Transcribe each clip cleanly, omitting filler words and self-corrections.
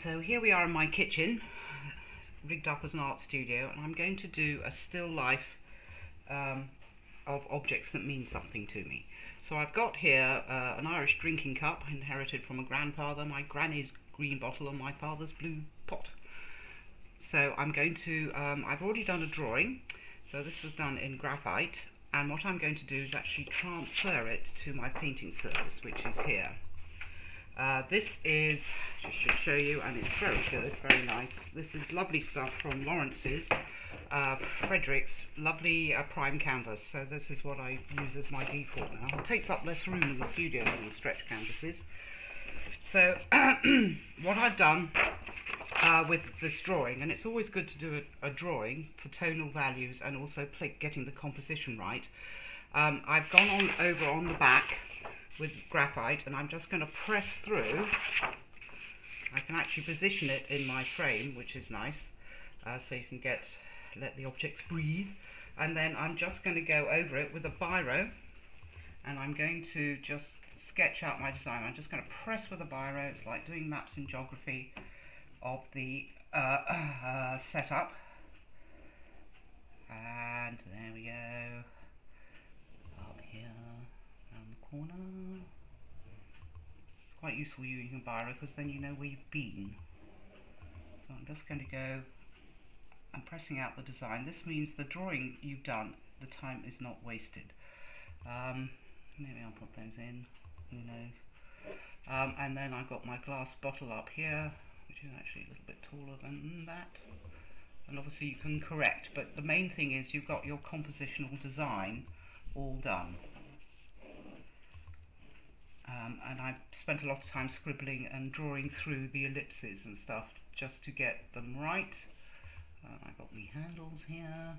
So here we are in my kitchen, rigged up as an art studio, and I'm going to do a still life of objects that mean something to me. So I've got here an Irish drinking cup inherited from a grandfather, my granny's green bottle, and my father's blue pot. So I'm going to, I've already done a drawing, so this was done in graphite, and what I'm going to do is actually transfer it to my painting surface, which is here. This is, just should show you, and it's very good, very nice. This is lovely stuff from Lawrence's, Frederick's lovely prime canvas. So this is what I use as my default now. It takes up less room in the studio than the stretch canvases. So what I've done with this drawing, and it's always good to do a drawing for tonal values and also getting the composition right. I've gone over on the back with graphite, and I'm just going to press through. I can actually position it in my frame, which is nice, so you can let the objects breathe. And then I'm just going to go over it with a biro, and I'm going to just sketch out my design. I'm just going to press with a biro. It's like doing maps in geography of the setup. And there we go. Up here, around the corner. It's quite useful using a biro because then you know where you've been. So I'm just going to go and pressing out the design. This means the drawing you've done, the time is not wasted. Maybe I'll put those in, who knows. And then I've got my glass bottle up here, which is actually a little bit taller than that. And obviously you can correct, but the main thing is you've got your compositional design all done. And I've spent a lot of time scribbling and drawing through the ellipses and stuff just to get them right. I've got my handles here.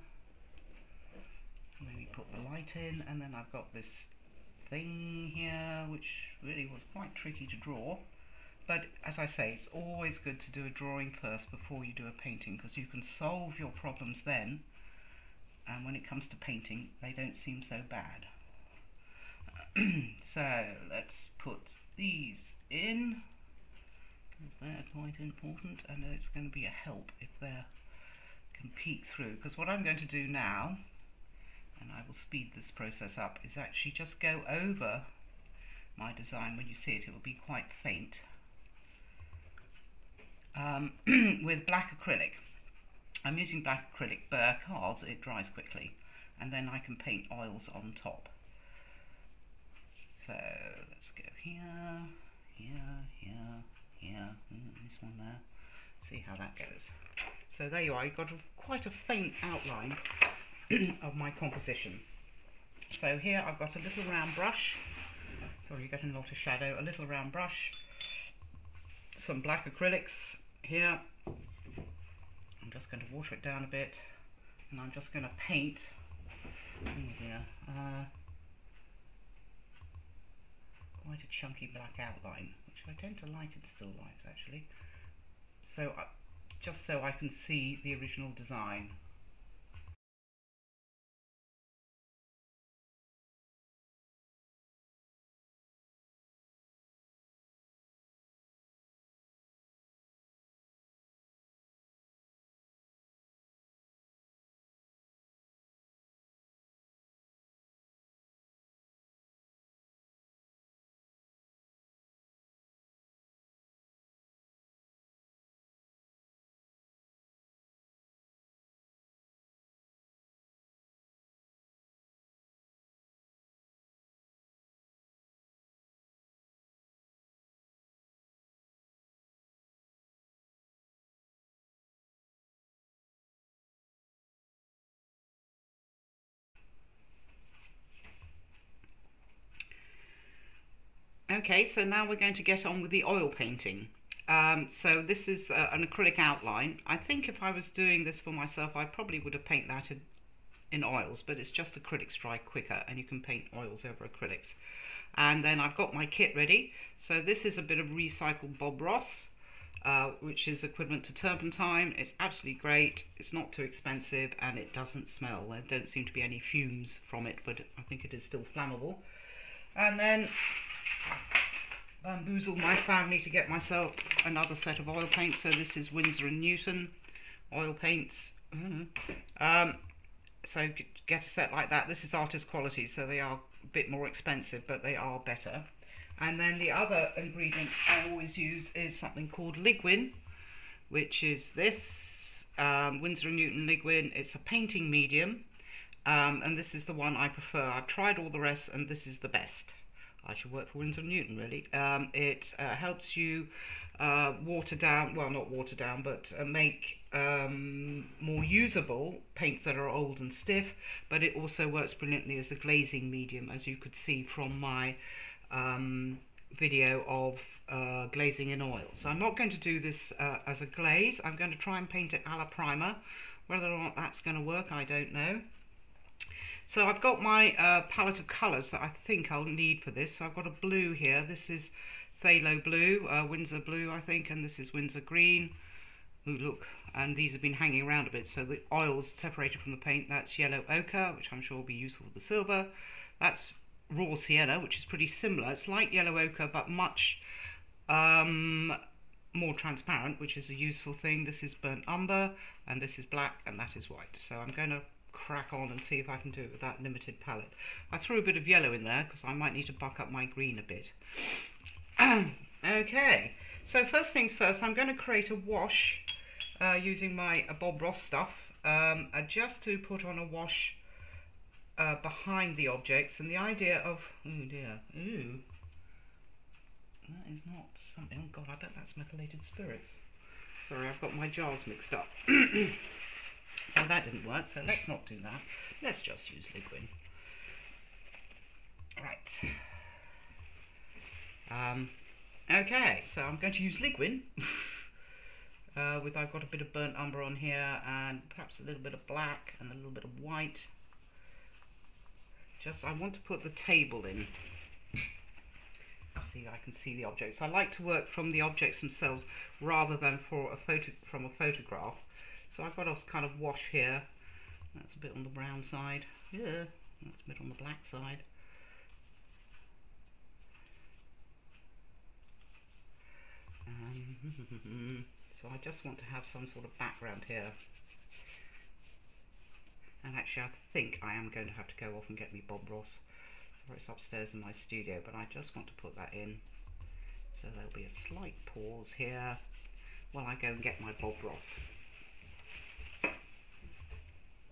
Maybe put the light in, and then I've got this thing here, which really was quite tricky to draw. But as I say, it's always good to do a drawing first before you do a painting, because you can solve your problems then, and when it comes to painting, they don't seem so bad. So let's put these in, because they're quite important, and it's going to be a help if they can peek through. Because what I'm going to do now, and I will speed this process up, is actually just go over my design. When you see it, it will be quite faint. With black acrylic. I'm using black acrylic because it dries quickly, and then I can paint oils on top. So let's go here, this one there. See how that goes. So there you are. You've got quite a faint outline of my composition. So here I've got a little round brush. Sorry, you're getting a lot of shadow. A little round brush. Some black acrylics here. I'm just going to water it down a bit, and I'm just going to paint. Oh dear. Quite a chunky black outline, which I tend to like in still lifes actually. So just so I can see the original design. Okay, so now we're going to get on with the oil painting. So this is an acrylic outline. I think if I was doing this for myself, I probably would have painted that in oils, but it's just acrylics dry quicker, and you can paint oils over acrylics. And then I've got my kit ready. So this is a bit of recycled Bob Ross, which is equivalent to turpentine. It's absolutely great. It's not too expensive, and it doesn't smell. There don't seem to be any fumes from it, but I think it is still flammable. And then bamboozled my family to get myself another set of oil paints. So this is Winsor & Newton oil paints. So get a set like that. This is artist quality, so they are a bit more expensive, but they are better. And then the other ingredient I always use is something called Ligwin, which is this Winsor & Newton Ligwin. It's a painting medium, and this is the one I prefer. I've tried all the rest, and this is the best. I should work for Winsor & Newton, really. It helps you water down, well, not water down, but make more usable paints that are old and stiff, but it also works brilliantly as a glazing medium, as you could see from my video of glazing in oil. So I'm not going to do this as a glaze. I'm going to try and paint it a la primer. Whether or not that's going to work, I don't know. So I've got my palette of colours that I think I'll need for this. So I've got a blue here. This is Phthalo blue, Winsor blue I think, and this is Winsor green. Ooh, look, and these have been hanging around a bit, so the oil's separated from the paint. That's yellow ochre, which I'm sure will be useful for the silver. That's raw sienna, which is pretty similar. It's like yellow ochre, but much more transparent, which is a useful thing. This is burnt umber, and this is black, and that is white. So I'm going to crack on and see if I can do it with that limited palette. I threw a bit of yellow in there because I might need to buck up my green a bit. Okay, so first things first, I'm going to create a wash using my Bob Ross stuff, just to put on a wash behind the objects. And the idea of, oh dear, ooh, that is not something, oh god, I bet that's methylated spirits. Sorry, I've got my jars mixed up. So that didn't work, so let's not do that. Let's just use Ligwin. Right. Okay, so I'm going to use Ligwin. I've got a bit of burnt umber on here, and perhaps a little bit of black and a little bit of white. I want to put the table in. See, I can see the objects. I like to work from the objects themselves rather than from a photograph. So I've got a kind of wash here. That's a bit on the brown side. Yeah, that's a bit on the black side. So I just want to have some sort of background here. And actually I think I am going to have to go off and get me Bob Ross. It's upstairs in my studio, but I just want to put that in. So there'll be a slight pause here while I go and get my Bob Ross.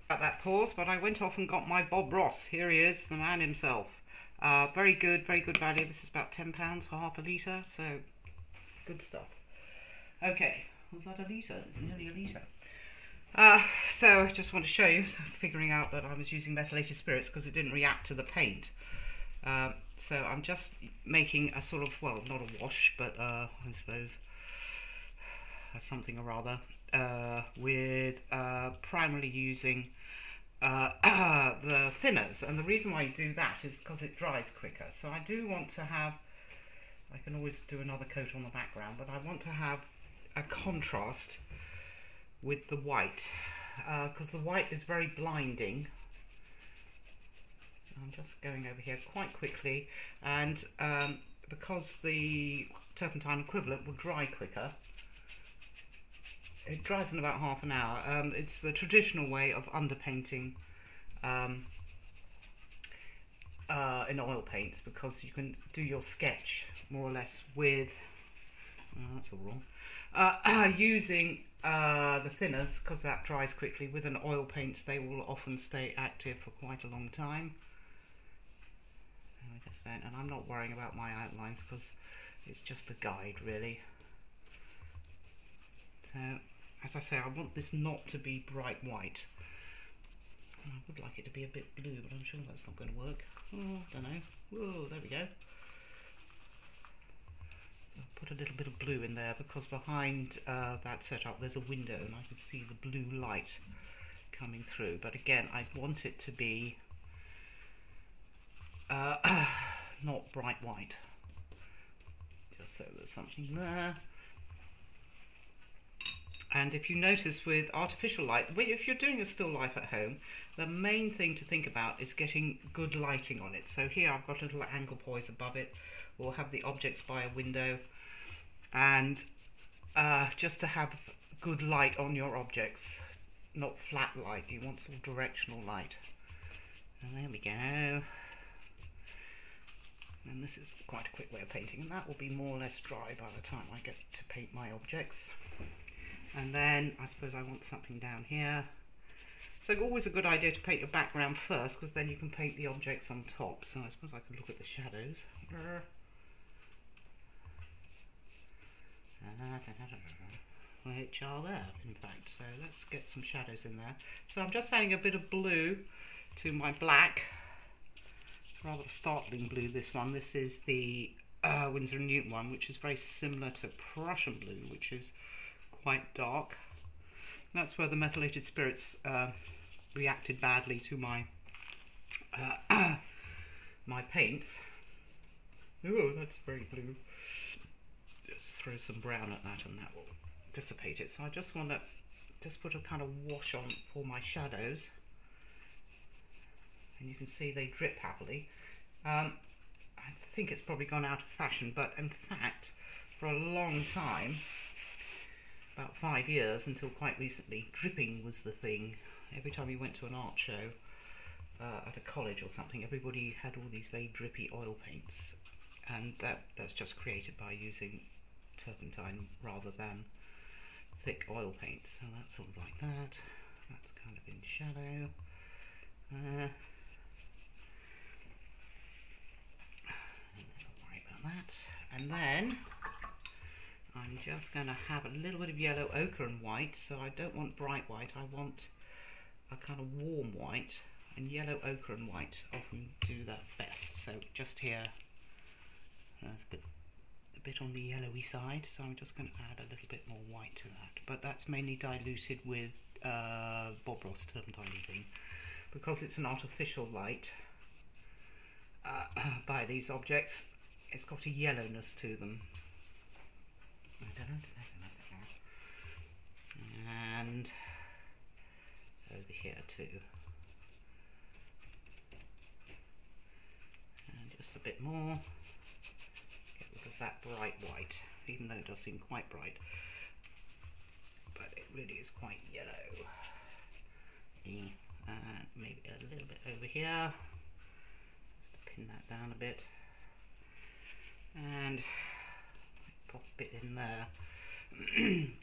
At that pause, but I went off and got my Bob Ross. Here he is, the man himself. Very good value. This is about £10 for half a litre, so good stuff. Okay, was that a litre? It's nearly a litre. So I just want to show you, figuring out that I was using methylated spirits because it didn't react to the paint. So I'm just making a sort of, well, not a wash, but I suppose something or other, with primarily using the thinners. And the reason why you do that is because it dries quicker. So I do want to have, I can always do another coat on the background, but I want to have a contrast with the white, because the white is very blinding. I'm just going over here quite quickly, and because the turpentine equivalent will dry quicker, it dries in about half an hour. It's the traditional way of underpainting in oil paints, because you can do your sketch more or less with, that's all wrong, using the thinners, because that dries quickly. With an oil paints, they will often stay active for quite a long time. And I'm not worrying about my outlines because it's just a guide, really. So, as I say, I want this not to be bright white. I would like it to be a bit blue, but I'm sure that's not going to work. Oh, I don't know. Whoa, there we go. I'll put a little bit of blue in there because behind that setup there's a window and I can see the blue light coming through. But again, I want it to be not bright white, just so there's something there. And if you notice with artificial light, if you're doing a still life at home, the main thing to think about is getting good lighting on it. So here I've got a little angle poise above it, or have the objects by a window, and just to have good light on your objects, not flat light. You want some directional light. And there we go. And this is quite a quick way of painting, and that will be more or less dry by the time I get to paint my objects. And then I suppose I want something down here. So always a good idea to paint your background first, because then you can paint the objects on top. So I suppose I can look at the shadows. Which are there, in fact. So let's get some shadows in there. So I'm just adding a bit of blue to my black. It's rather a startling blue, this one. This is the Winsor & Newton one, which is very similar to Prussian blue, which is quite dark. And that's where the methylated spirits reacted badly to my my paints. Oh, that's very blue. Let's throw some brown at that and that will dissipate it. So I just want to just put a kind of wash on for my shadows. And you can see they drip happily. I think it's probably gone out of fashion, but in fact, for a long time, about 5 years until quite recently, dripping was the thing. Every time you went to an art show at a college or something, everybody had all these very drippy oil paints, and that's just created by using turpentine rather than thick oil paints. So that's sort of like that. That's kind of in shadow. Don't worry about that. And then I'm just going to have a little bit of yellow ochre and white. So I don't want bright white, I want a kind of warm white, and yellow ochre and white often do that best. So just here, that's a bit on the yellowy side, so I'm just going to add a little bit more white to that. But that's mainly diluted with Bob Ross turpentine thing, because it's an artificial light by these objects. It's got a yellowness to them. And over here too. And just a bit more. Get rid of that bright white, even though it does seem quite bright. But it really is quite yellow. And maybe a little bit over here. Just to pin that down a bit. And pop a bit in there.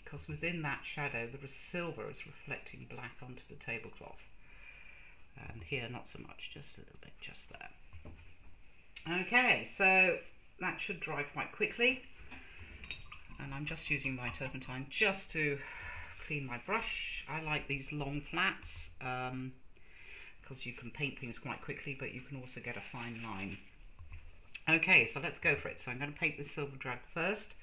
Because within that shadow there is silver is reflecting black onto the tablecloth, and here not so much, just a little bit, just there. Okay, so that should dry quite quickly, and I'm just using my turpentine just to clean my brush. I like these long flats because you can paint things quite quickly, but you can also get a fine line. Okay, so let's go for it. So I'm going to paint the silver drag first,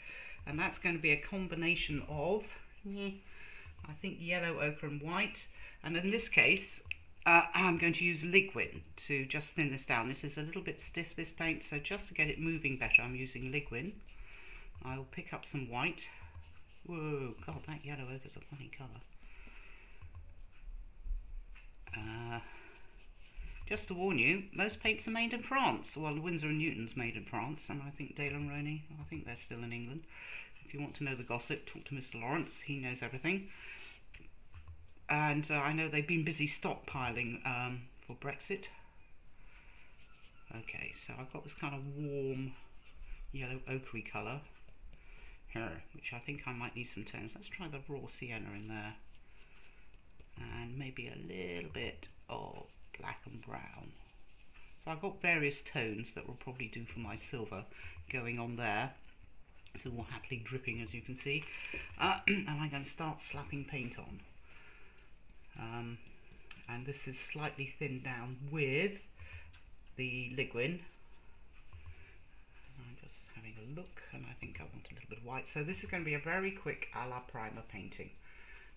and that's going to be a combination of, I think, yellow, ochre and white. And in this case, I'm going to use Ligwin to just thin this down. This is a little bit stiff, this paint, so just to get it moving better, I'm using Ligwin. I'll pick up some white. Whoa, God, that yellow ochre is a funny colour. Just to warn you, most paints are made in France. Well, Winsor & Newton's made in France, and I think Dale & Roney, I think they're still in England. If you want to know the gossip, talk to Mr. Lawrence, he knows everything. And I know they've been busy stockpiling for Brexit. Okay, so I've got this kind of warm yellow ochre colour here, which I think I might need some tones. Let's try the raw sienna in there. And maybe a little bit of black and brown. So I've got various tones that will probably do for my silver going on there. It's all happily dripping, as you can see. And I'm going to start slapping paint on. And this is slightly thinned down with the Ligwin. I'm just having a look, and I think I want a little bit of white. So this is going to be a very quick a la primer painting.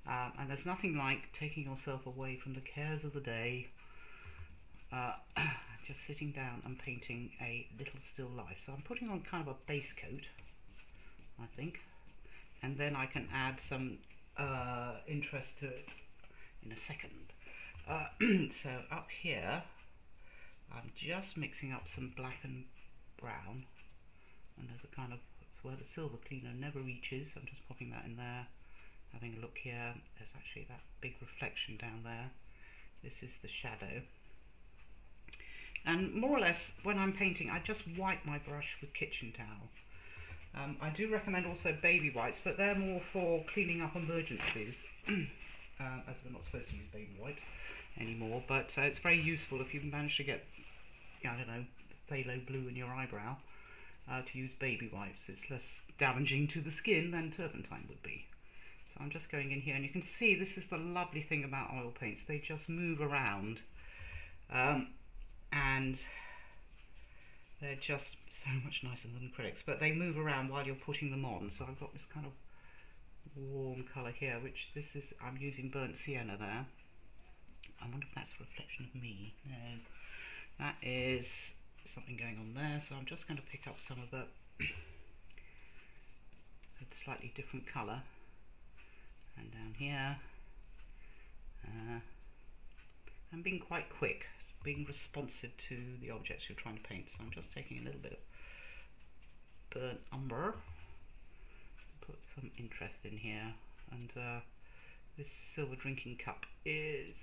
And there's nothing like taking yourself away from the cares of the day, just sitting down and painting a little still life. So I'm putting on kind of a base coat, I think, and then I can add some interest to it in a second. So up here I'm just mixing up some black and brown and there's a kind of, it's where the silver cleaner never reaches. I'm just popping that in there, having a look here. There's actually that big reflection down there. This is the shadow. And more or less, when I'm painting, I just wipe my brush with kitchen towel. I do recommend also baby wipes, but they're more for cleaning up emergencies, as we're not supposed to use baby wipes anymore, but it's very useful if you manage to get, I don't know, phthalo blue in your eyebrow, to use baby wipes. It's less damaging to the skin than turpentine would be. So I'm just going in here, and you can see this is the lovely thing about oil paints. They just move around, and they're just so much nicer than acrylics, but they move around while you're putting them on. So I've got this kind of warm colour here, which this is, I'm using burnt sienna there. I wonder if that's a reflection of me. No, that is something going on there. So I'm just going to pick up some of the slightly different colour, and down here, I'm being quite quick, being responsive to the objects you're trying to paint. So I'm just taking a little bit of burnt umber, put some interest in here, and this silver drinking cup is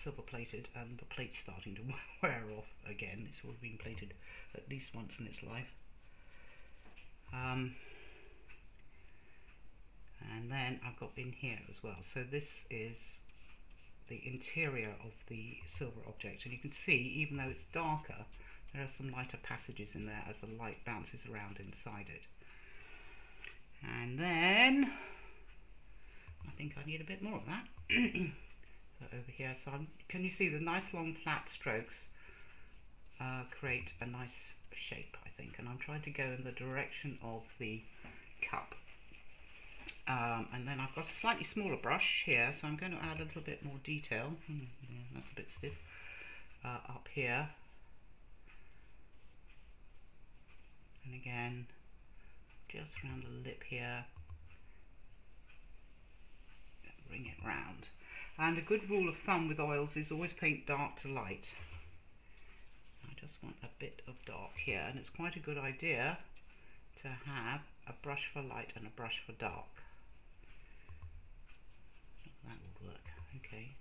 silver plated, and the plate's starting to wear off again. It's already been plated at least once in its life. And then I've got in here as well. So this is the interior of the silver object, and you can see, even though it's darker, there are some lighter passages in there as the light bounces around inside it. And then I think I need a bit more of that. So over here, so can you see the nice long flat strokes create a nice shape, I think, and I'm trying to go in the direction of the cup. And then I've got a slightly smaller brush here, so I'm going to add a little bit more detail. Yeah, that's a bit stiff. Up here, and again just around the lip here, bring it round. And a good rule of thumb with oils is always paint dark to light. I just want a bit of dark here, and it's quite a good idea to have a brush for light and a brush for dark. That would work. Okay,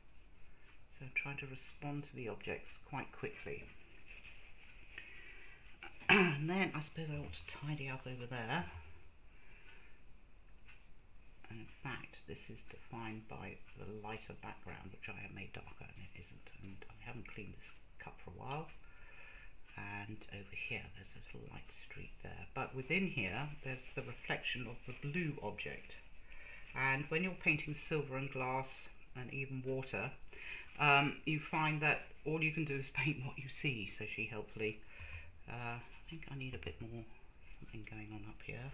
so try to respond to the objects quite quickly. And then I suppose I ought to tidy up over there. And in fact, this is defined by the lighter background, which I have made darker, and it isn't. And I haven't cleaned this cup for a while. And over here, there's a little light streak there. But within here, there's the reflection of the blue object. And when you're painting silver and glass and even water, you find that all you can do is paint what you see, says she helpfully. I think I need a bit more something going on up here.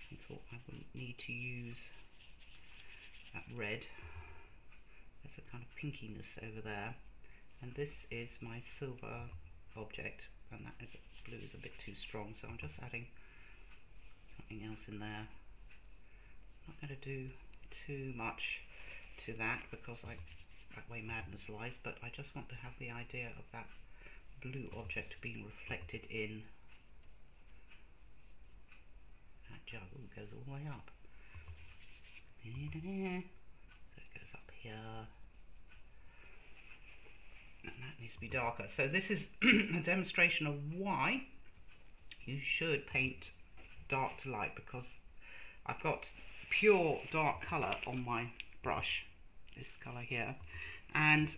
I thought I wouldn't need to use that red. There's a kind of pinkiness over there. And this is my silver object, and that is blue is a bit too strong, so I'm just adding something else in there. I'm not going to do too much to that because that way madness lies, but I just want to have the idea of that blue object being reflected in that jug. Ooh, it goes all the way up. So it goes up here. And that needs to be darker. So this is a demonstration of why you should paint dark to light, because I've got pure dark colour on my brush, this colour here, and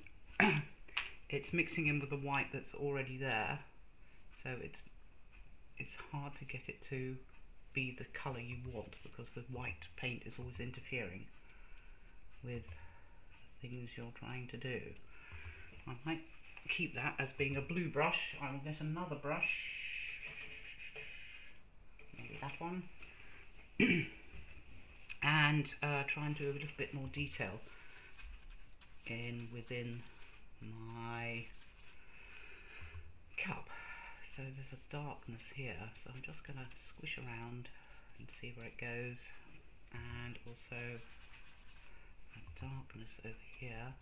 it's mixing in with the white that's already there, so it's hard to get it to be the colour you want, because the white paint is always interfering with things you're trying to do. I might keep that as being a blue brush. I will get another brush, maybe that one, and try and do a little bit more detail within my cup. So there's a darkness here, so I'm just going to squish around and see where it goes, and also a darkness over here.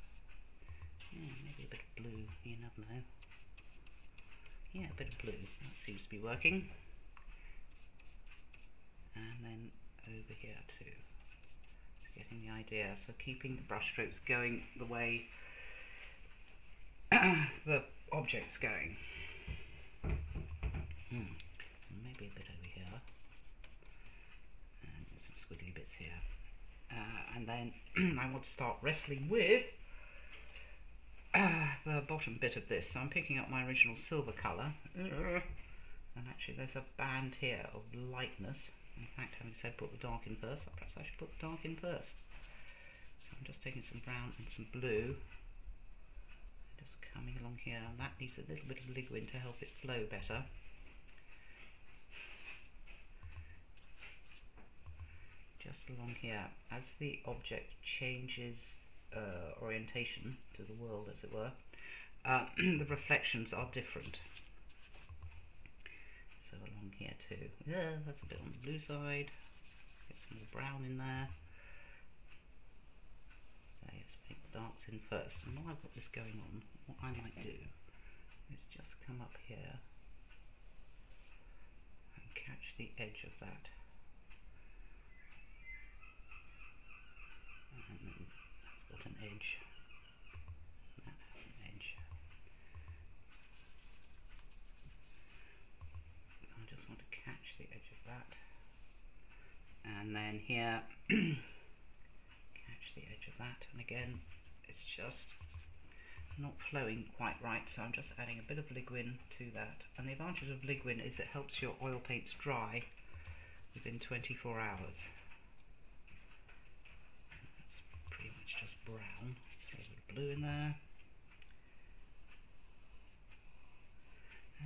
Yeah, maybe a bit of blue, you never know. Yeah, a bit of blue, that seems to be working. then over here too. Just getting the idea. So keeping the brush strokes going the way the object's going. Maybe a bit over here. And there's some squiggly bits here. And then I want to start wrestling with the bottom bit of this. So I'm picking up my original silver colour. And actually there's a band here of lightness. In fact, having said put the dark in first, perhaps I should put the dark in first. So I'm just taking some brown and some blue. Just coming along here, and that needs a little bit of liquid to help it flow better. Just along here, as the object changes orientation to the world, as it were, the reflections are different. So along here too. Yeah, that's a bit on the blue side. Get some more brown in there. So let's make the darks in first. And while I've got this going on, what I might do is just come up here and catch the edge of that. And then that's got an edge. That has an edge. So I just want to catch the edge of that. And then here, catch the edge of that. And again, it's just not flowing quite right, so I'm just adding a bit of Ligwin to that. And the advantage of Ligwin is it helps your oil paints dry within 24 hours. Pretty much just brown. Throw a bit of blue in there.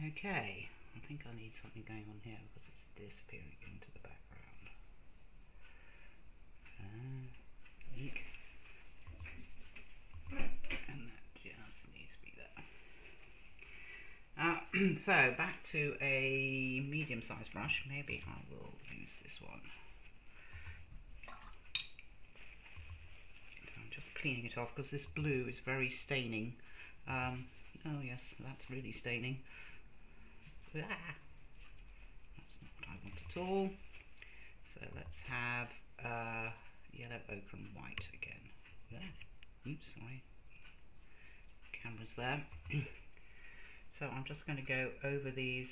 Okay, I think I need something going on here because it's disappearing into the background. Eek. And that just needs to be there. So back to a medium-sized brush. Maybe I will use this one. Cleaning it off because this blue is very staining. Oh yes, that's really staining. That's not what I want at all. So let's have yellow, ochre and white again. There. Oops, sorry. Camera's there. So I'm just going to go over these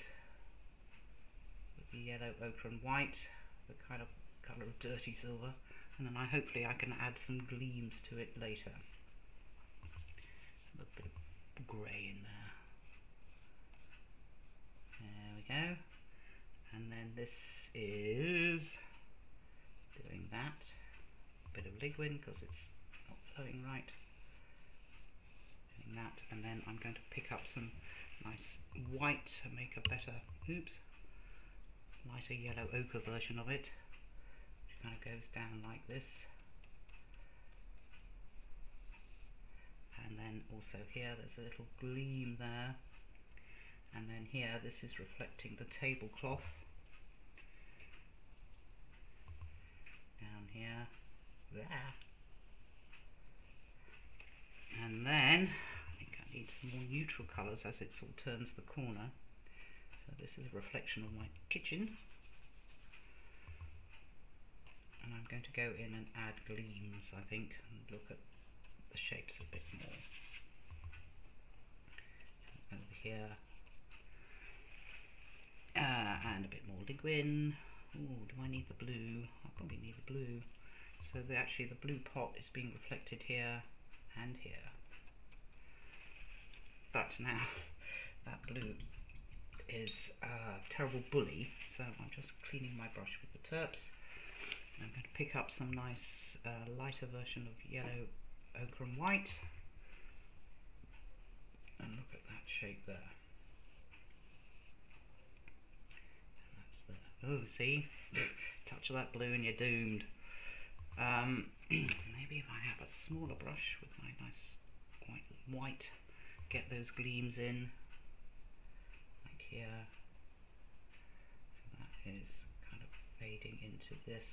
with the yellow, ochre and white, the kind of colour of dirty silver. And then hopefully I can add some gleams to it later. A bit of grey in there. There we go. And then this is doing that. A bit of Ligwin because it's not flowing right. Doing that, and then I'm going to pick up some nice white to make a better, lighter yellow ochre version of it. Kind of goes down like this, and then also here there's a little gleam there, and then here this is reflecting the tablecloth down here, there, and then I think I need some more neutral colours as it sort of turns the corner. So this is a reflection of my kitchen. And I'm going to go in and add gleams, I think, and look at the shapes a bit more. So over here, and a bit more Ligwin. Ooh, do I need the blue? I probably need the blue. So actually the blue pot is being reflected here and here. But now that blue is a terrible bully, so I'm just cleaning my brush with the terps. I'm going to pick up some nice lighter version of yellow, ochre and white, and look at that shape there. And that's there. Oh, see? Touch of that blue and you're doomed. Maybe if I have a smaller brush with my nice quite white, get those gleams in, like here. So that is kind of fading into this.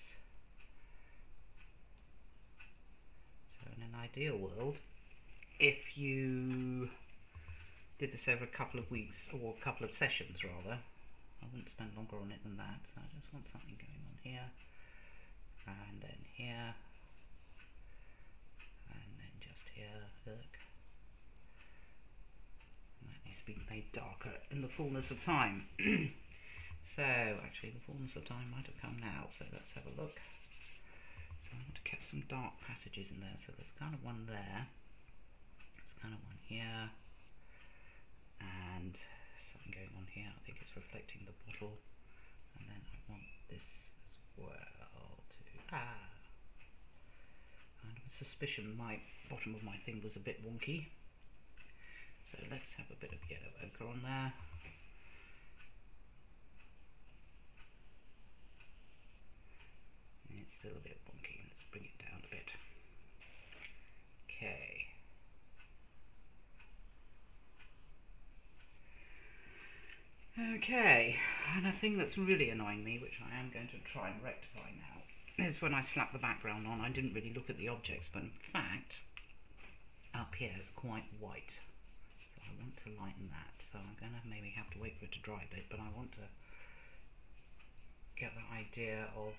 In an ideal world, if you did this over a couple of weeks, or a couple of sessions rather, I wouldn't spend longer on it than that. So I just want something going on here, and then here, and then just here, look. And that needs to be made darker in the fullness of time. So, actually the fullness of time might have come now, so let's have a look. So I want to get some dark passages in there, so there's kind of one there, there's kind of one here, and something going on here. I think it's reflecting the bottle, and then I want this as well too. I have a suspicion my bottom of my thing was a bit wonky, so let's have a bit of yellow ochre on there. It's still a bit wonky. Let's bring it down a bit. Okay. Okay, and a thing that's really annoying me, which I am going to try and rectify now, is when I slap the background on. I didn't really look at the objects, but in fact, up here it's quite white. So I want to lighten that. So I'm going to maybe have to wait for it to dry a bit, but I want to get the idea of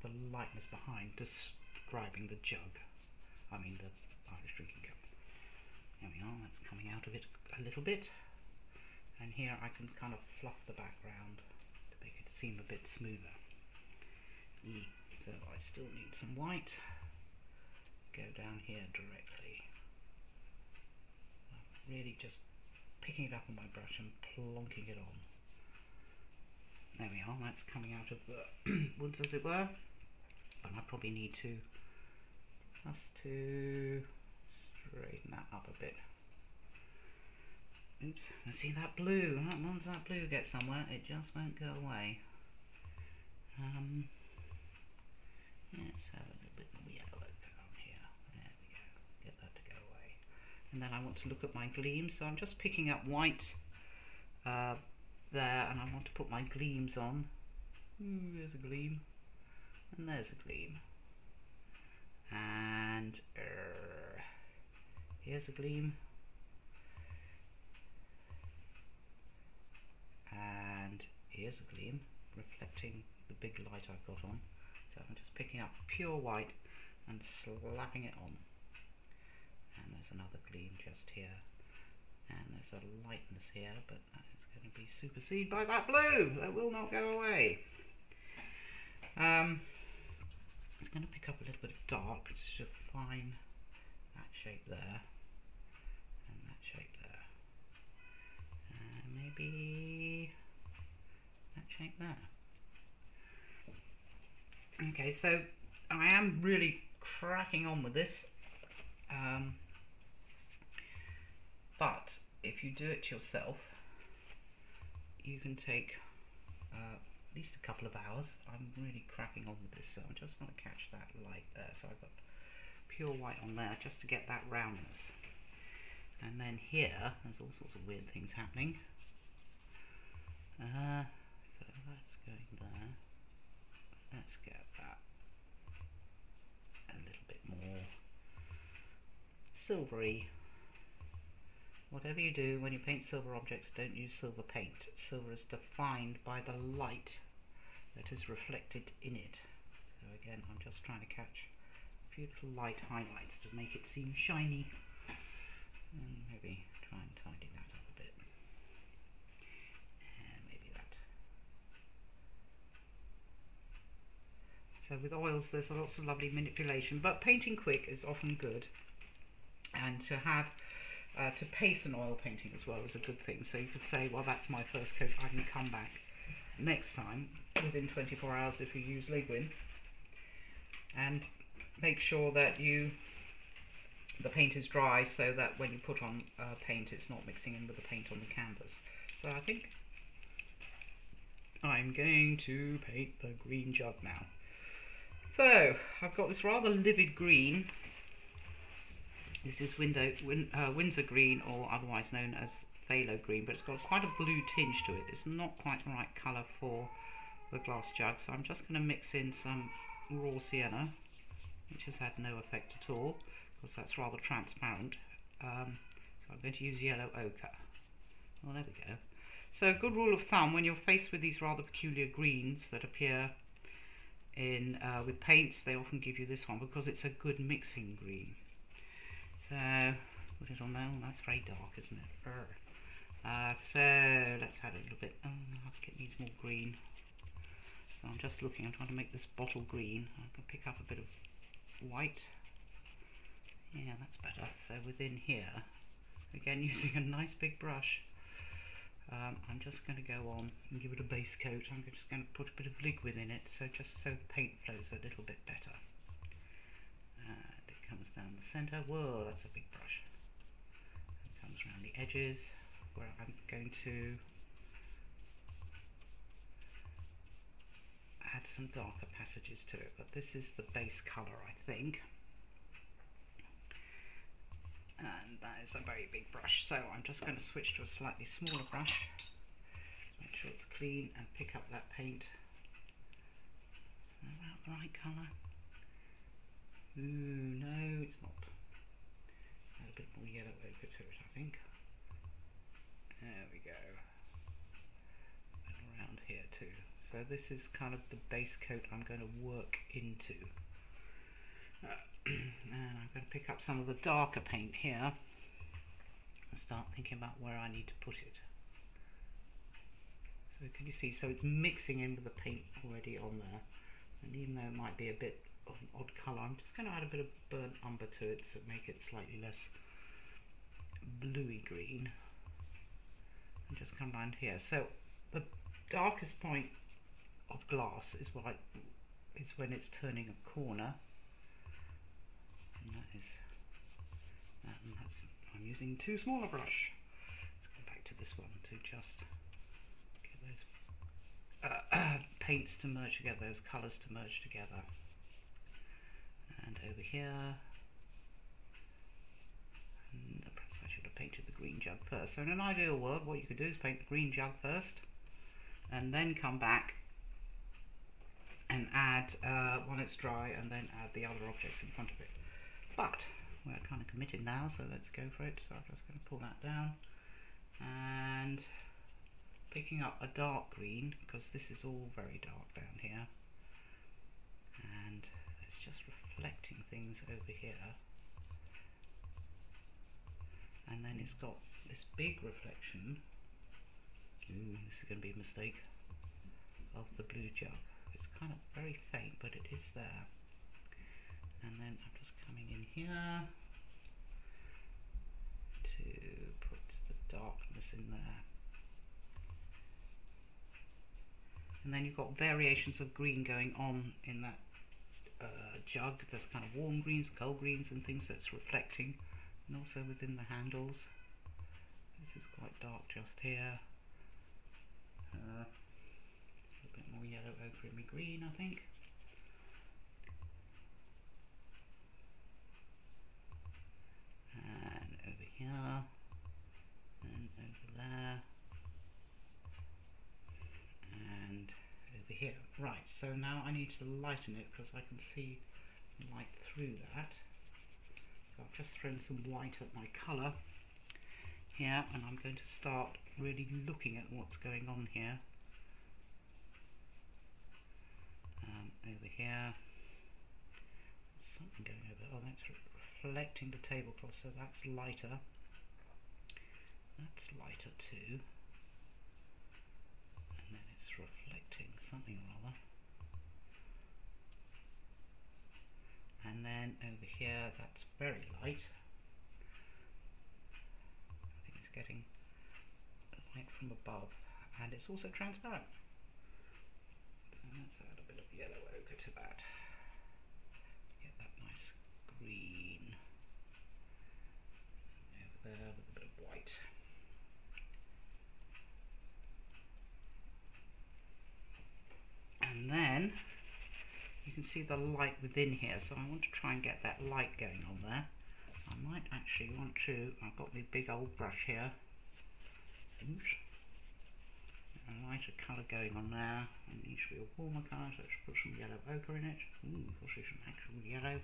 the lightness behind describing the jug. I mean the Irish drinking cup. There we are, that's coming out of it a little bit. And here I can kind of fluff the background to make it seem a bit smoother. So I still need some white. Go down here directly. I'm really just picking it up on my brush and plonking it on. There we are, that's coming out of the woods, as it were. But I probably need to just to straighten that up a bit. Oops, I see that blue. Once that blue gets somewhere, it just won't go away. Let's have a little bit more yellow ochre on here. There we go. Get that to go away. And then I want to look at my gleams, so I'm just picking up white there, and I want to put my gleams on. Ooh, there's a gleam. And there's a gleam. And here's a gleam. And here's a gleam reflecting the big light I've got on. So I'm just picking up pure white and slapping it on. And there's another gleam just here. And there's a lightness here, but that is going to be superseded by that blue. That will not go away. I'm going to pick up a little bit of dark to define that shape there. And that shape there. And maybe that shape there. Okay, so I am really cracking on with this, but if you do it yourself, you can take at least a couple of hours. I'm really cracking on with this, so I just want to catch that light there. So I've got pure white on there just to get that roundness. And then here, there's all sorts of weird things happening. So that's going there. Let's get that a little bit more silvery. Whatever you do when you paint silver objects, don't use silver paint. Silver is defined by the light that is reflected in it. So again, I'm just trying to catch a few little light highlights to make it seem shiny. And maybe try and tidy that up a bit. And maybe that. So with oils there's lots of lovely manipulation, but painting quick is often good. And to have to pace an oil painting as well is a good thing. So you could say, well, that's my first coat, I can come back next time within 24 hours if you use Legwin, and make sure that the paint is dry so that when you put on paint it's not mixing in with the paint on the canvas. So I think I'm going to paint the green jug now. So I've got this rather livid green. This is Windsor green, or otherwise known as phthalo green, but it's got quite a blue tinge to it. It's not quite the right colour for the glass jug, so I'm just going to mix in some raw sienna, which has had no effect at all, because that's rather transparent. So I'm going to use yellow ochre. Well, there we go. So a good rule of thumb when you're faced with these rather peculiar greens that appear in with paints, they often give you this one because it's a good mixing green. So put it on there. Oh, that's very dark, isn't it? So let's add a little bit. Oh, I think it needs more green. So I'm just looking. I'm trying to make this bottle green. I can pick up a bit of white. Yeah, that's better. So within here, again using a nice big brush, I'm just going to go on and give it a base coat. I'm just going to put a bit of liquid in it, so just so the paint flows a little bit better. And it comes down the centre. Whoa, that's a big brush. It comes around the edges, where I'm going to add some darker passages to it. But this is the base colour, I think. And that is a very big brush, so I'm just going to switch to a slightly smaller brush, make sure it's clean, and pick up that paint. About the right colour. Ooh, no, it's not. Add a bit more yellow ochre to it, I think. There we go. And around here too. So this is kind of the base coat I'm going to work into. And I'm going to pick up some of the darker paint here and start thinking about where I need to put it. So can you see, so it's mixing in with the paint already on there, and even though it might be a bit of an odd colour, I'm just going to add a bit of burnt umber to it to make it slightly less bluey green, and just come around here. So the darkest point of glass is when it's turning a corner. And I'm using too small a brush. Let's go back to this one to just get those paints to merge together, those colours to merge together. And over here, and perhaps I should have painted the green jug first. So in an ideal world, what you could do is paint the green jug first, and then come back and add, when it's dry, and then add the other objects in front of it. But we're kind of committed now, so let's go for it. So I'm just going to pull that down and picking up a dark green, because this is all very dark down here, and it's just reflecting things over here, and then it's got this big reflection. Ooh, this is going to be a mistake, of the blue jug. It's kind of very faint, but it is there. And then I'm just coming in here to put the darkness in there. And then you've got variations of green going on in that jug. There's kind of warm greens, cold greens, and things that's reflecting, and also within the handles. This is quite dark just here. A bit more yellow ochre in my green, I think. And over here, and over there, and over here. Right, so now I need to lighten it because I can see light through that. So I've just thrown some white at my colour here, and I'm going to start really looking at what's going on here. Over here, something going over. Oh, that's reflecting the tablecloth, so that's lighter. That's lighter too. And then it's reflecting something or other. And then over here, that's very light. I think it's getting light from above, and it's also transparent. So let's add a bit of yellow ochre to that. Get that nice green over there with a bit of white. And then you can see the light within here, so I want to try and get that light going on there. I might actually want to, I've got my big old brush here. Oops. A lighter colour going on there, and it needs to be a warmer colour, so let's put some yellow ochre in it. Ooh, possibly some actual yellow.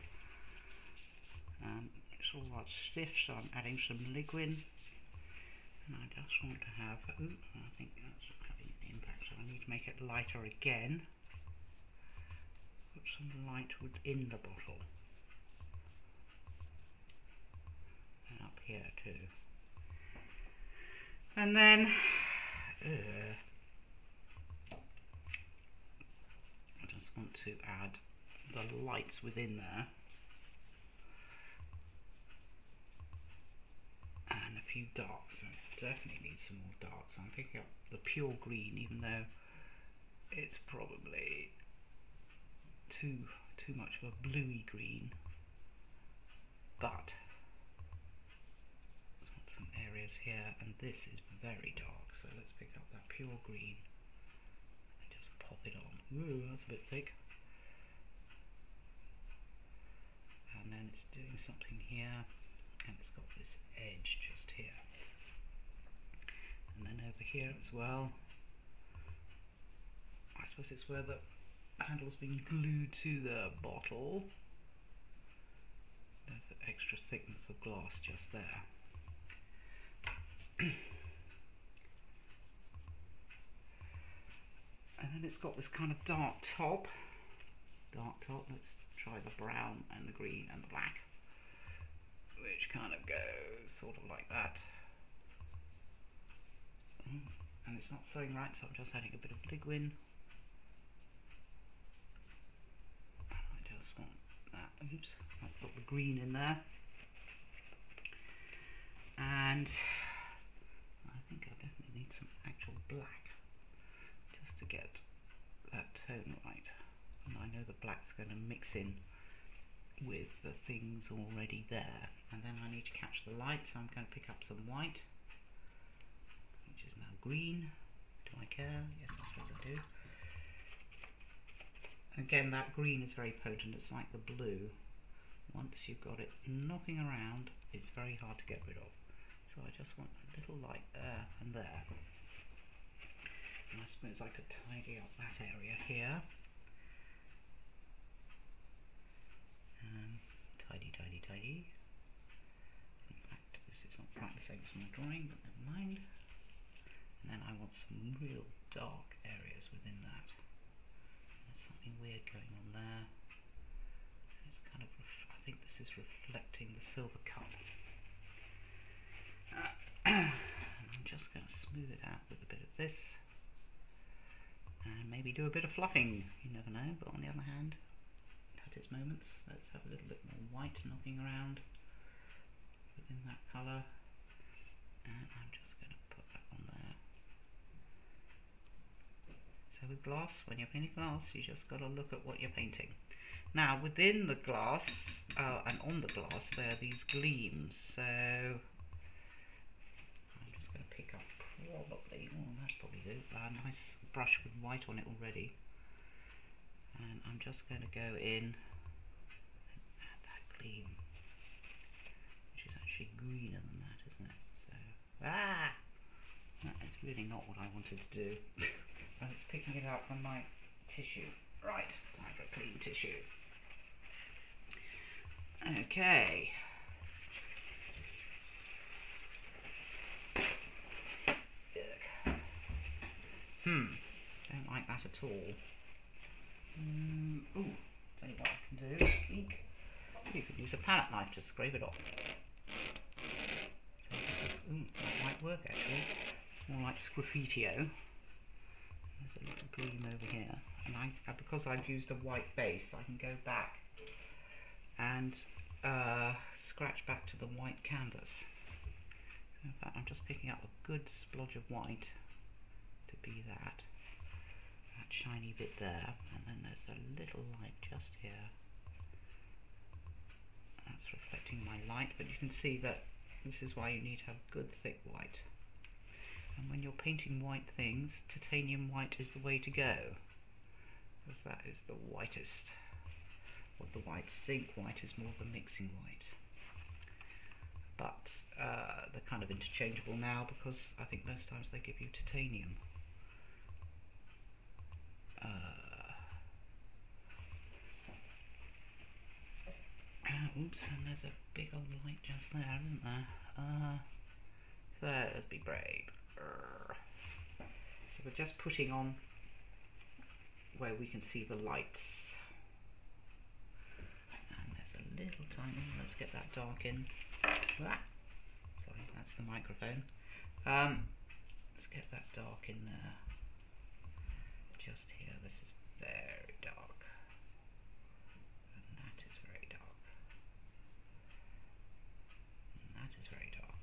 It's all right stiff, so I'm adding some liquid, and I just want to have, ooh, I think that's having an impact, so I need to make it lighter again. put some light within the bottle. And up here too. And then I just want to add the lights within there. And a few darks. I definitely need some more darks. I'm picking up the pure green, even though it's probably too much of a bluey green. But I want some areas here, and this is very dark. So let's pick up that pure green and just pop it on. Ooh, that's a bit thick. And then it's doing something here, and it's got this edge just here. And then over here as well, I suppose it's where the handle's been glued to the bottle. There's an extra thickness of glass just there. And then it's got this kind of dark top. Let's try the brown and the green and the black, which kind of goes sort of like that. And it's not flowing right, so I'm just adding a bit of liquid. I just want that. Oops, that's got the green in there. And I think I definitely need some actual black just to get that tone right. And I know the black's going to mix in with the things already there. And then I need to catch the light, so I'm going to pick up some white, which is now green. Do I care? Yes, I suppose I do. Again, that green is very potent. It's like the blue. Once you've got it knocking around, it's very hard to get rid of. So I just want a little light there and there. And I suppose I could tidy up that area here. Tidy. In fact, this is not quite the same as my drawing, but never mind. And then I want some real dark areas within that. There's something weird going on there. It's kind of, I think this is reflecting the silver cup. And I'm just going to smooth it out with a bit of this. And maybe do a bit of fluffing, you never know, but on the other hand, at its moments, let's have a little bit more white knocking around within that colour. And I'm just going to put that on there. So with glass, when you're painting glass, you just got to look at what you're painting. Now within the glass, and on the glass, there are these gleams, so I'm just going to pick up probably, that's probably good, a nice brush with white on it already. And I'm just going to go in and add that gleam, which is actually greener than that, isn't it? So, that is really not what I wanted to do. I was picking it up from my tissue. Right, time for a clean tissue. Okay. Don't like that at all. Ooh, tell you what I can do. Eek. You could use a palette knife to scrape it off. So this is, that might work actually. It's more like Sgraffitio. There's a little gleam over here, and because I've used a white base, I can go back and scratch back to the white canvas. So in fact, I'm just picking up a good splodge of white to be that shiny bit there, and then there's a little light just here. That's reflecting my light, but you can see that this is why you need to have good thick white. And when you're painting white things, titanium white is the way to go, because that is the whitest of the whites. Zinc white is more of the mixing white. But they're kind of interchangeable now, because I think most times they give you titanium. Oops, and there's a big old light just there, isn't there? So let's be brave. So we're just putting on where we can see the lights. let's get that dark in. Ah, sorry, that's the microphone. Let's get that dark in there. Just here, this is very dark. And that is very dark. And that is very dark.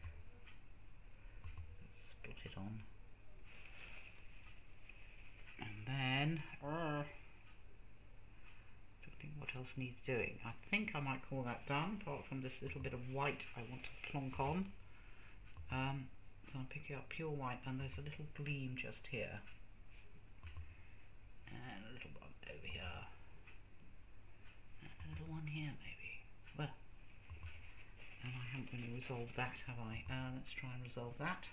Let's split it on. And then, what else needs doing? I think I might call that done, apart from this little bit of white I want to plonk on. So I'm picking up pure white, and there's a little gleam just here. And a little one over here. And a little one here, maybe. Well, and I haven't really resolved that, have I? Let's try and resolve that.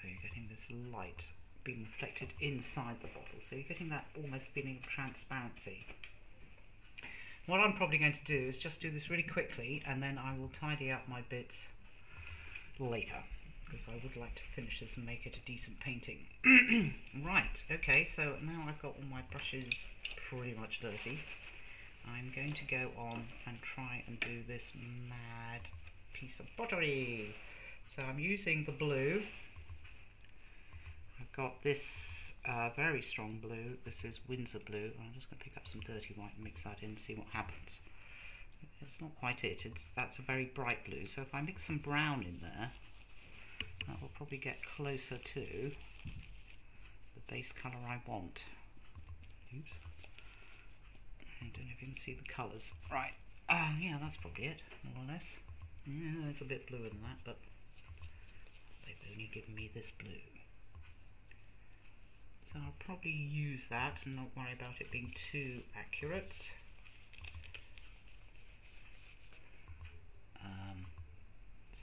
So you're getting this light being reflected inside the bottle, so you're getting that almost feeling of transparency. What I'm probably going to do is just do this really quickly, and then I will tidy up my bits later, because I would like to finish this and make it a decent painting. Right, okay, so now I've got all my brushes pretty much dirty. I'm going to go on and try and do this mad piece of pottery. So I'm using the blue. I've got this very strong blue. This is Winsor blue. I'm just going to pick up some dirty white and mix that in and see what happens. It's not quite it. That's a very bright blue. So if I mix some brown in there, that will probably get closer to the base colour I want. Oops. I don't know if you can see the colours. Right. Yeah, that's probably it, more or less. Yeah, it's a bit bluer than that, but they've only given me this blue. So I'll probably use that and not worry about it being too accurate.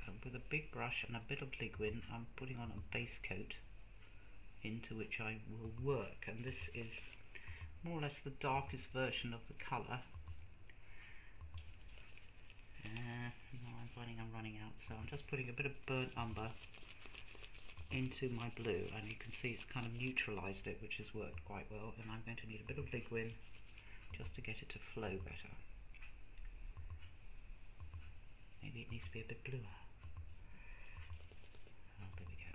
So with a big brush and a bit of Ligwin, I'm putting on a base coat into which I will work, and this is more or less the darkest version of the colour. No, I'm finding I'm running out, so I'm just putting a bit of burnt umber into my blue, and you can see it's kind of neutralised it, which has worked quite well, and I'm going to need a bit of Ligwin just to get it to flow better. Maybe it needs to be a bit bluer. Oh, there we go.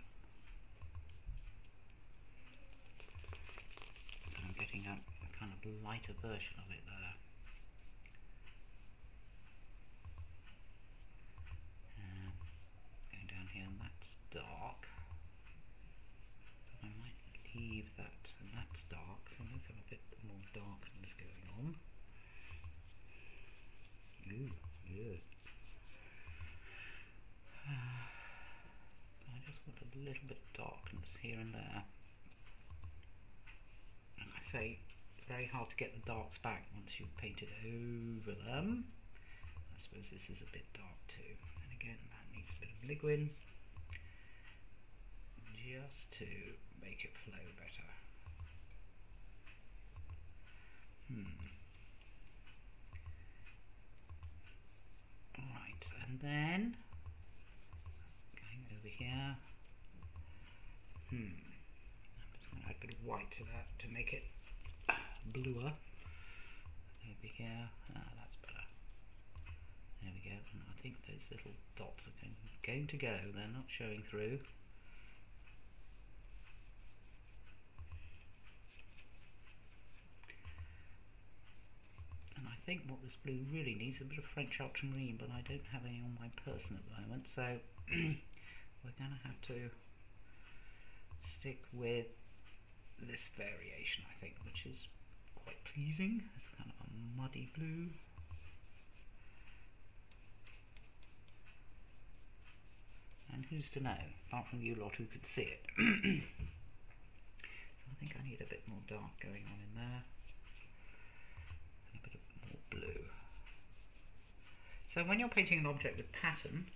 So I'm getting a kind of lighter version of it there. Going down here, and that's dark. I might leave that, and that's dark, so let's have a bit more darkness going on. Ooh, yeah. I just want a little bit of darkness here and there. As I say, it's very hard to get the darks back once you've painted over them. I suppose this is a bit dark too, and again that needs a bit of Ligwin just to make it flow better. Right, and then going over here. I'm just going to add a bit of white to that to make it bluer. Over here, that's better. There we go, and I think those little dots are going to go. They're not showing through. And I think what this blue really needs is a bit of French ultramarine, but I don't have any on my person at the moment, so we're going to have to stick with this variation, I think, which is quite pleasing. It's kind of a muddy blue. And who's to know, apart from you lot who could see it. So I think I need a bit more dark going on in there. And a bit of more blue. So when you're painting an object with pattern,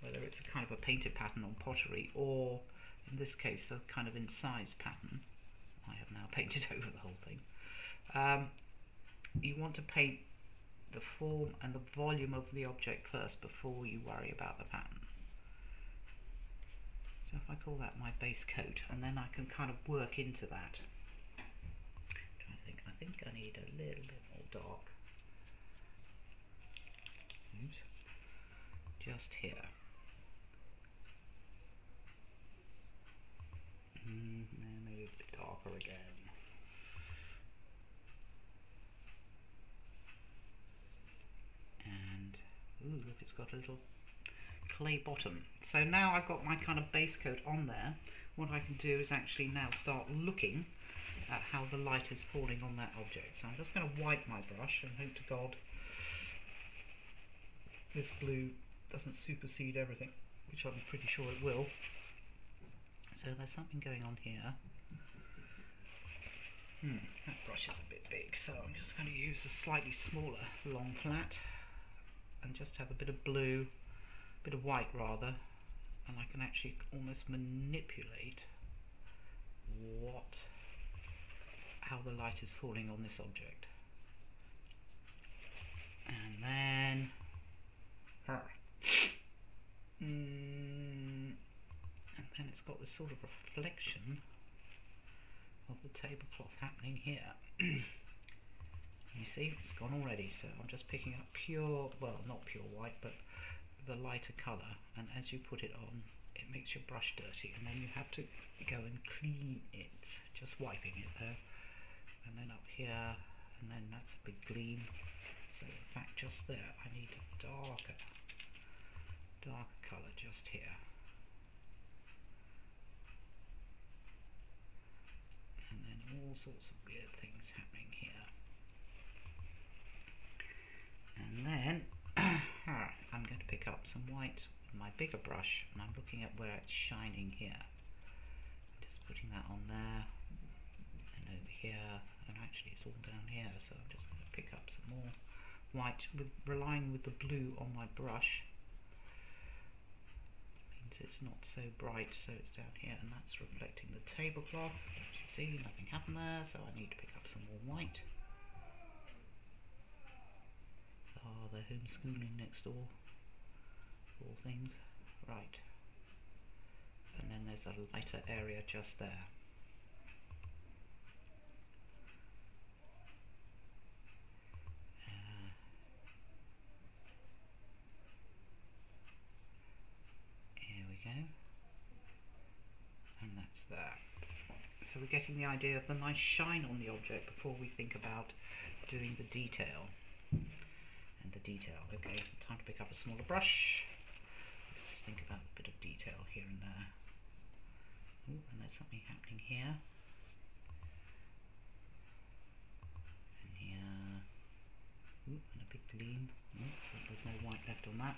whether it's a kind of a painted pattern on pottery, or in this case a kind of incised pattern, I have now painted over the whole thing, you want to paint the form and the volume of the object first before you worry about the pattern. So if I call that my base coat, and then I can kind of work into that. I think I need a little bit more dark. Oops. Just here. Maybe a bit darker again. And ooh, look, it's got a little clay bottom. So now I've got my kind of base coat on there. What I can do is actually now start looking at how the light is falling on that object. So I'm just going to wipe my brush and hope to God this blue doesn't supersede everything, which I'm pretty sure it will. So there's something going on here. That brush is a bit big, so I'm just going to use a slightly smaller long flat and just have a bit of blue, a bit of white rather, and I can actually almost manipulate how the light is falling on this object. And then it's got this sort of reflection of the tablecloth happening here. You see, it's gone already, so I'm just picking up pure, well, not pure white, but the lighter colour, and as you put it on, it makes your brush dirty, and then you have to go and clean it, just wiping it there, and then up here, and then that's a big gleam. So in fact, just there, I need a darker colour just here. And then all sorts of weird things happening here. And then I'm going to pick up some white with my bigger brush, and I'm looking at where it's shining here. Just putting that on there, and over here, and actually it's all down here, so I'm just going to pick up some more white, relying with the blue on my brush. Means it's not so bright, so it's down here, and that's reflecting the tablecloth. Don't you see, nothing happened there, so I need to pick up some more white. Oh, they're homeschooling next door, all things. Right. And then there's a lighter area just there. Here we go. And that's there. So we're getting the idea of the nice shine on the object before we think about doing the detail. Okay, time to pick up a smaller brush. Let's think about a bit of detail here and there. Ooh, and there's something happening here. And here. Ooh, and a big gleam. Ooh, but there's no white left on that.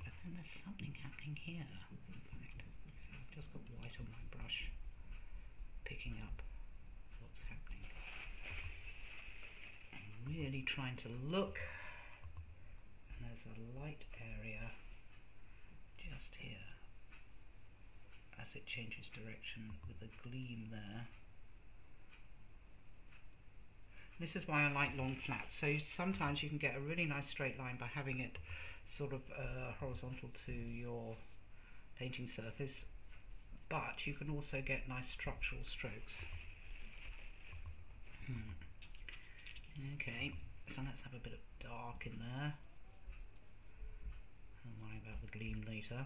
And then there's something happening here. In fact, so I've just got white on my brush, picking up what's happening. I'm really trying to look. There's a light area just here as it changes direction with a gleam there. This is why I like long flats. So sometimes you can get a really nice straight line by having it sort of horizontal to your painting surface, but you can also get nice structural strokes. Okay, so let's have a bit of dark in there. Don't worry about the gleam later.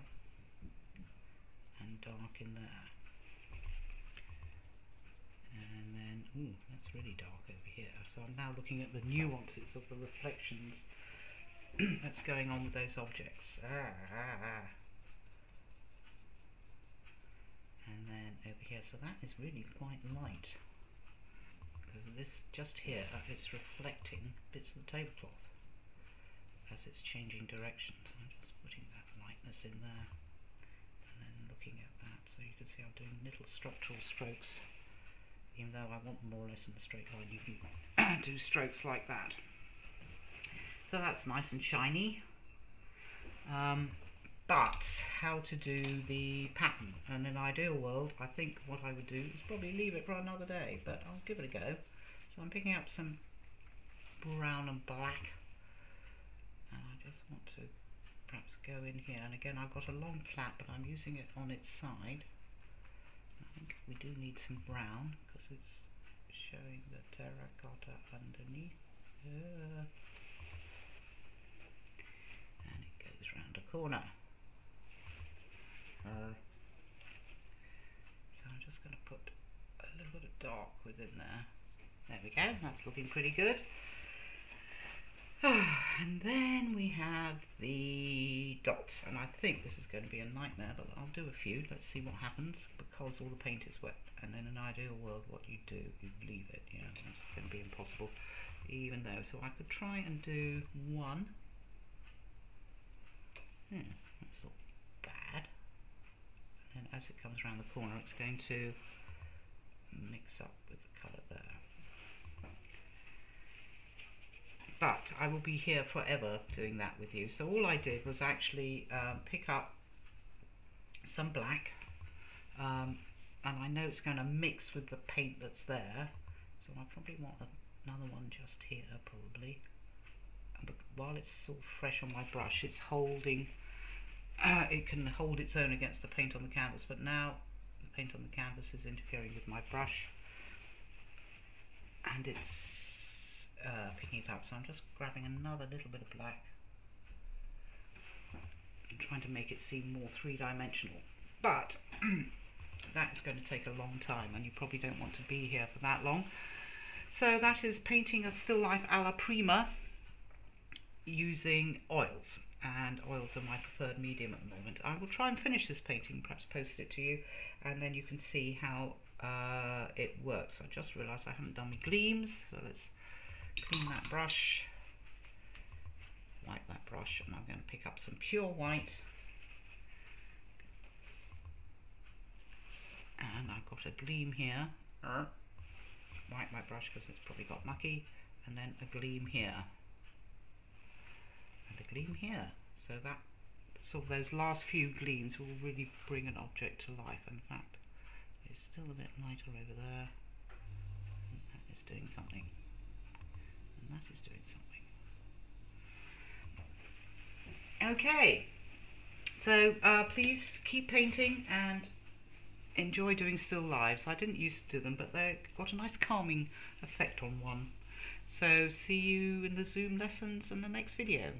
And dark in there. And then, ooh, that's really dark over here. So I'm now looking at the nuances of the reflections that's going on with those objects. And then over here, so that is really quite light. Because this, just here, it's reflecting bits of the tablecloth as it's changing direction. So I'm just putting that lightness in there and then looking at that, so you can see I'm doing little structural strokes. Even though I want more or less in a straight line, you can do strokes like that. So that's nice and shiny. But how to do the pattern? And in an ideal world, I think what I would do is probably leave it for another day, but I'll give it a go. So I'm picking up some brown and black. And I just want to perhaps go in here, and again I've got a long flat, but I'm using it on its side. I think we do need some brown because it's showing the terracotta underneath. And it goes round a corner. So I'm just going to put a little bit of dark within there. There we go, that's looking pretty good. And then we have the dots, and I think this is going to be a nightmare, but I'll do a few. Let's see what happens, because all the paint is wet, and in an ideal world what you do, you leave it. Yeah, that's going to be impossible, even though, so I could try and do one. That's not bad. And as it comes around the corner, it's going to mix up with the colour there. But I will be here forever doing that with you. So all I did was actually pick up some black, and I know it's going to mix with the paint that's there, so I probably want another one just here, probably. But while it's all fresh on my brush, it's holding, it can hold its own against the paint on the canvas, but now the paint on the canvas is interfering with my brush, and it's picking it up. So I'm just grabbing another little bit of black and trying to make it seem more three-dimensional, but that is going to take a long time, and you probably don't want to be here for that long. So that is painting a still life a la prima using oils, and oils are my preferred medium at the moment. I will try and finish this painting, perhaps post it to you, and then you can see how it works. I just realised I haven't done my gleams, so let's clean that brush, wipe that brush, and I'm going to pick up some pure white, and I've got a gleam here, wipe my brush because it's probably got mucky, and then a gleam here, and a gleam here. So that, sort of those last few gleams will really bring an object to life. In fact, it's still a bit lighter over there, and that is doing something. And that is doing something. Okay, so please keep painting and enjoy doing still lives. I didn't used to do them, but they've got a nice calming effect on one. So see you in the Zoom lessons in the next video.